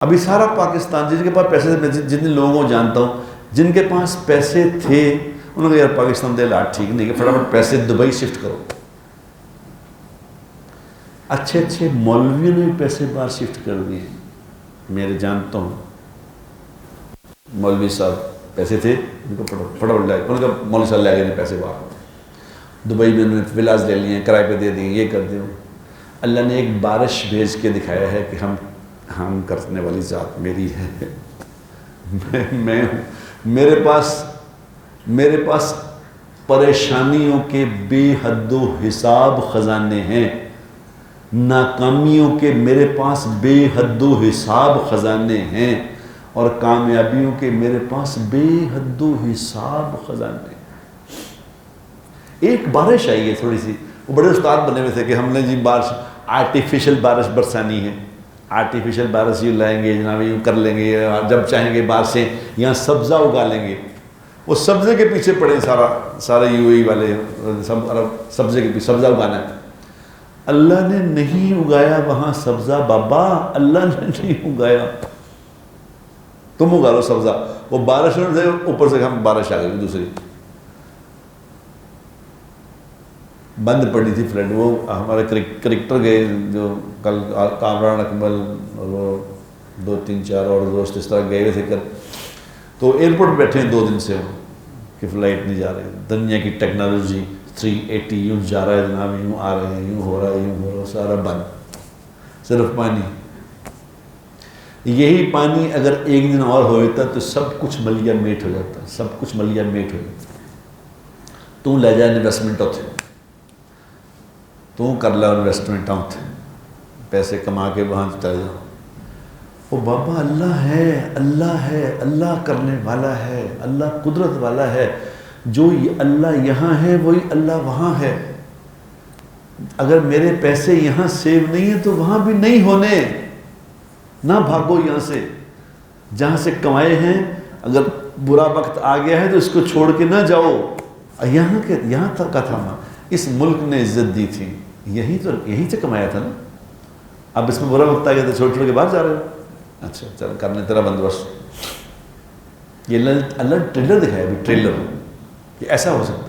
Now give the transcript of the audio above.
ابھی سارا پاکستان جن کے پاس پیسے تھے، جتنے لوگوں کو جانتا ہوں جن کے پاس پیسے تھے انہوں نے کہا یار پاکستان دے حالات ٹھیک نہیں کہ فٹافٹ پیسے دبئی شفٹ کرو. اچھے اچھے مولویوں نے بھی پیسے باہر شفٹ کر دیے. میرے جانتا ہوں مولوی صاحب پیسے تھے ان کو فٹافٹ لے ان کا مولوی صاحب لے گئے پیسے باہر دبئی میں انہوں نے ولاز لے لیے ہیں کرائے پہ دے دیے یہ کر دیں. اللہ نے ایک بارش بھیج کے دکھایا ہے کہ ہم کرنے والی ذات میری ہے. میں میرے پاس پریشانیوں کے بے حد و حساب خزانے ہیں، ناکامیوں کے میرے پاس بے حد و حساب خزانے ہیں، اور کامیابیوں کے میرے پاس بے حد و حساب خزانے. ایک بارش آئی ہے تھوڑی سی، وہ بڑے استاد بنے ہوئے تھے کہ ہم نے جی بارش آرٹیفیشل بارش برسانی ہے، آرٹیفیشل بارش یوں لائیں گے جناب یوں کر لیں گے، جب چاہیں گے بارشیں یہاں سبزہ اگا لیں گے. وہ سبزے کے پیچھے پڑے سارے یو اے والے سب عرب سبزے کے پیچھے سبزہ اگانا ہے. اللہ نے نہیں اگایا وہاں سبزہ بابا، اللہ نے نہیں اگایا، تم اگا لو سبزہ. وہ بارش سے اوپر سے ہم بارش آ گئی دوسری بند پڑی تھی فلڈ. وہ ہمارے کرکٹر گئے جو کل کامران اکمل اور وہ 2-3-4 اور دوست اس طرح گئے ہوئے تھے کل، تو ایئرپورٹ بیٹھے ہیں 2 دن سے کہ فلائٹ نہیں جا رہی. دنیا کی ٹیکنالوجی 380 یوں جا رہا ہے جناب، یوں آ رہے ہیں، یوں ہو رہا ہے، یوں ہو رہا ہے، سارا بند، صرف پانی. یہی پانی اگر ایک دن اور ہو جاتا تو سب کچھ ملیا میٹ ہو جاتا، سب کچھ ملیا میٹ ہو جاتا. تو لے جا انویسٹمنٹ ہوتے، تو کر لا انویسٹمنٹ ہوتے، پیسے کما کے وہاں چلے جاؤ. وہ بابا اللہ ہے، اللہ ہے، اللہ کرنے والا ہے، اللہ قدرت والا ہے. جو اللہ یہاں ہے وہی اللہ وہاں ہے. اگر میرے پیسے یہاں سیو نہیں ہیں تو وہاں بھی نہیں ہونے. نہ بھاگو یہاں سے جہاں سے کمائے ہیں. اگر برا وقت آ گیا ہے تو اس کو چھوڑ کے نہ جاؤ. یہاں تک کا تھا، اس ملک نے عزت دی تھی، یہیں سے کمایا تھا نا. اب اس میں برا وقت آ گیا تو چھوڑ کے باہر جا رہے ہو. اچھا چل کرنے تیرا بندوبست. یہ اللہ ٹریلر دکھایا ابھی، ٹریلر کہ ایسا ہو سکتا ہے.